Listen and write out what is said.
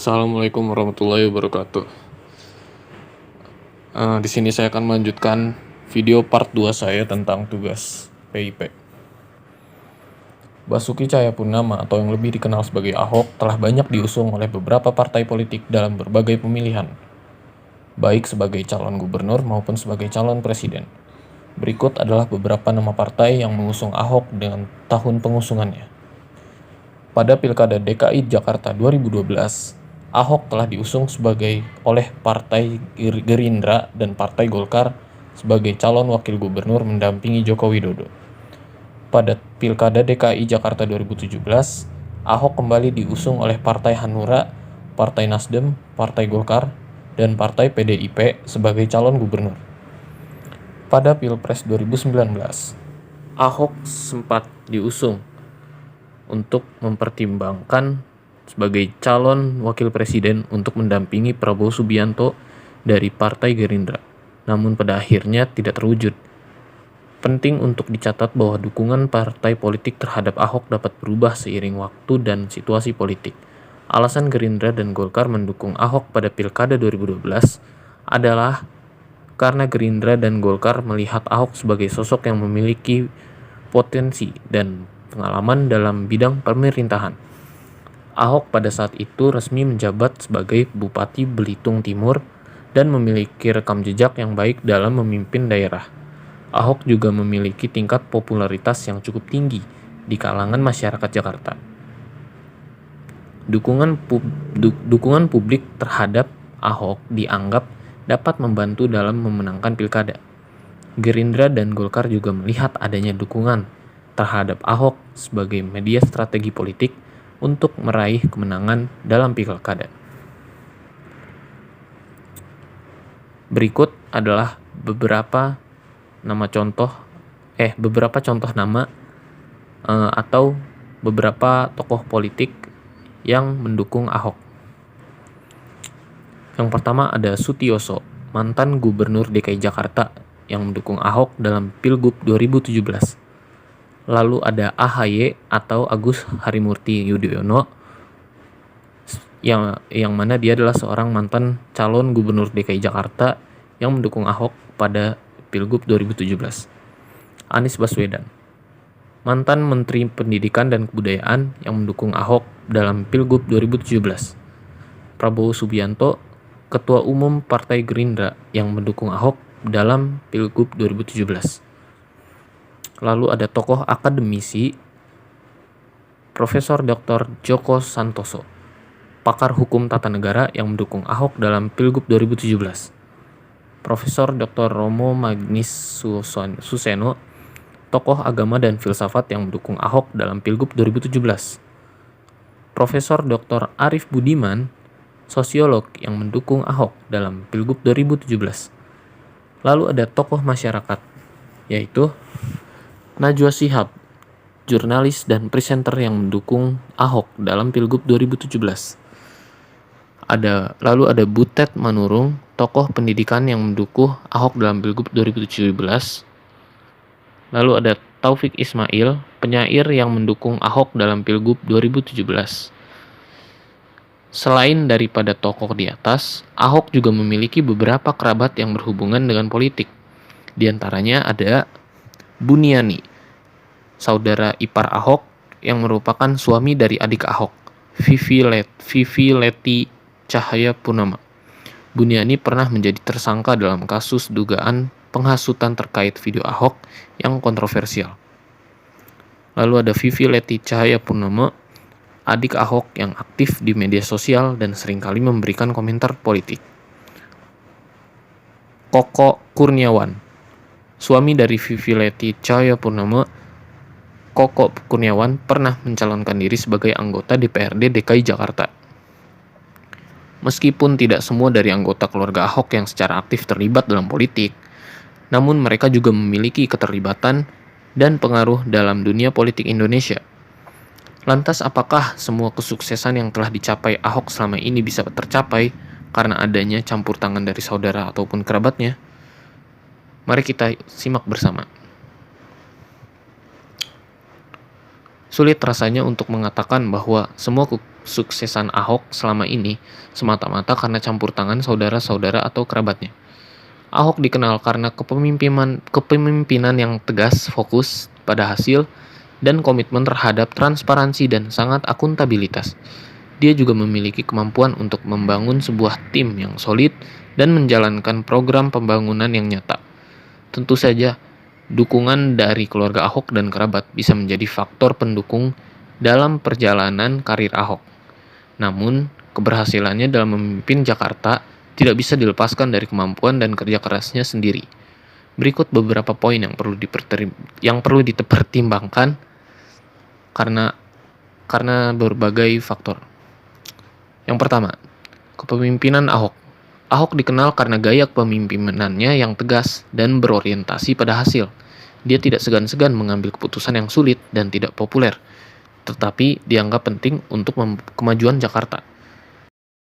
Assalamualaikum warahmatullahi wabarakatuh. Di sini saya akan melanjutkan video part 2 saya tentang tugas PIP. Basuki Cahayapurnama atau yang lebih dikenal sebagai Ahok telah banyak diusung oleh beberapa partai politik dalam berbagai pemilihan, baik sebagai calon gubernur maupun sebagai calon presiden. Berikut adalah beberapa nama partai yang mengusung Ahok dengan tahun pengusungannya. Pada Pilkada DKI Jakarta 2012, Ahok telah diusung oleh Partai Gerindra dan Partai Golkar sebagai calon wakil gubernur mendampingi Joko Widodo. Pada Pilkada DKI Jakarta 2017, Ahok kembali diusung oleh Partai Hanura, Partai Nasdem, Partai Golkar, dan Partai PDIP sebagai calon gubernur. Pada Pilpres 2019, Ahok sempat diusung untuk mempertimbangkan sebagai calon wakil presiden untuk mendampingi Prabowo Subianto dari Partai Gerindra, namun pada akhirnya tidak terwujud. Penting untuk dicatat bahwa dukungan partai politik terhadap Ahok dapat berubah seiring waktu dan situasi politik. Alasan Gerindra dan Golkar mendukung Ahok pada Pilkada 2012 adalah karena Gerindra dan Golkar melihat Ahok sebagai sosok yang memiliki potensi dan pengalaman dalam bidang pemerintahan. Ahok pada saat itu resmi menjabat sebagai Bupati Belitung Timur dan memiliki rekam jejak yang baik dalam memimpin daerah. Ahok juga memiliki tingkat popularitas yang cukup tinggi di kalangan masyarakat Jakarta. Dukungan publik terhadap Ahok dianggap dapat membantu dalam memenangkan pilkada. Gerindra dan Golkar juga melihat adanya dukungan terhadap Ahok sebagai media strategi politik untuk meraih kemenangan dalam pilkada. Berikut adalah beberapa contoh nama atau beberapa tokoh politik yang mendukung Ahok. Yang pertama ada Sutioso, mantan gubernur DKI Jakarta yang mendukung Ahok dalam Pilgub 2017. Lalu ada AHY atau Agus Harimurti Yudhoyono yang mana dia adalah seorang mantan calon gubernur DKI Jakarta yang mendukung Ahok pada Pilgub 2017. Anies Baswedan, mantan Menteri Pendidikan dan Kebudayaan yang mendukung Ahok dalam Pilgub 2017. Prabowo Subianto, Ketua Umum Partai Gerindra yang mendukung Ahok dalam Pilgub 2017. Lalu ada tokoh akademisi Profesor Dr. Djoko Santoso, pakar hukum tata negara yang mendukung Ahok dalam Pilgub 2017. Profesor Dr. Romo Magnis Suseno, tokoh agama dan filsafat yang mendukung Ahok dalam Pilgub 2017. Profesor Dr. Arif Budiman, sosiolog yang mendukung Ahok dalam Pilgub 2017. Lalu ada tokoh masyarakat, yaitu Najwa Shihab, jurnalis dan presenter yang mendukung Ahok dalam Pilgub 2017. Lalu ada Butet Manurung, tokoh pendidikan yang mendukung Ahok dalam Pilgub 2017. Lalu ada Taufik Ismail, penyair yang mendukung Ahok dalam Pilgub 2017. Selain daripada tokoh di atas, Ahok juga memiliki beberapa kerabat yang berhubungan dengan politik. Di antaranya ada Buniani, saudara ipar Ahok yang merupakan suami dari adik Ahok, Vivi Leti Cahayapurnama. Buniani pernah menjadi tersangka dalam kasus dugaan penghasutan terkait video Ahok yang kontroversial. Lalu ada Vivi Leti Cahayapurnama, adik Ahok yang aktif di media sosial dan seringkali memberikan komentar politik. Koko Kurniawan, suami dari Vivi Leti Cahayapurnama. Koko Kurniawan pernah mencalonkan diri sebagai anggota DPRD DKI Jakarta. Meskipun tidak semua dari anggota keluarga Ahok yang secara aktif terlibat dalam politik, namun mereka juga memiliki keterlibatan dan pengaruh dalam dunia politik Indonesia. Lantas apakah semua kesuksesan yang telah dicapai Ahok selama ini bisa tercapai karena adanya campur tangan dari saudara ataupun kerabatnya? Mari kita simak bersama. Sulit rasanya untuk mengatakan bahwa semua kesuksesan Ahok selama ini semata-mata karena campur tangan saudara-saudara atau kerabatnya. Ahok dikenal karena kepemimpinan yang tegas, fokus pada hasil, dan komitmen terhadap transparansi dan sangat akuntabilitas. Dia juga memiliki kemampuan untuk membangun sebuah tim yang solid dan menjalankan program pembangunan yang nyata. Tentu saja, dukungan dari keluarga Ahok dan kerabat bisa menjadi faktor pendukung dalam perjalanan karir Ahok. Namun, keberhasilannya dalam memimpin Jakarta tidak bisa dilepaskan dari kemampuan dan kerja kerasnya sendiri. Berikut beberapa poin yang perlu dipertimbangkan karena berbagai faktor. Yang pertama, kepemimpinan Ahok. Ahok dikenal karena gaya kepemimpinannya yang tegas dan berorientasi pada hasil. Dia tidak segan-segan mengambil keputusan yang sulit dan tidak populer, tetapi dianggap penting untuk kemajuan Jakarta.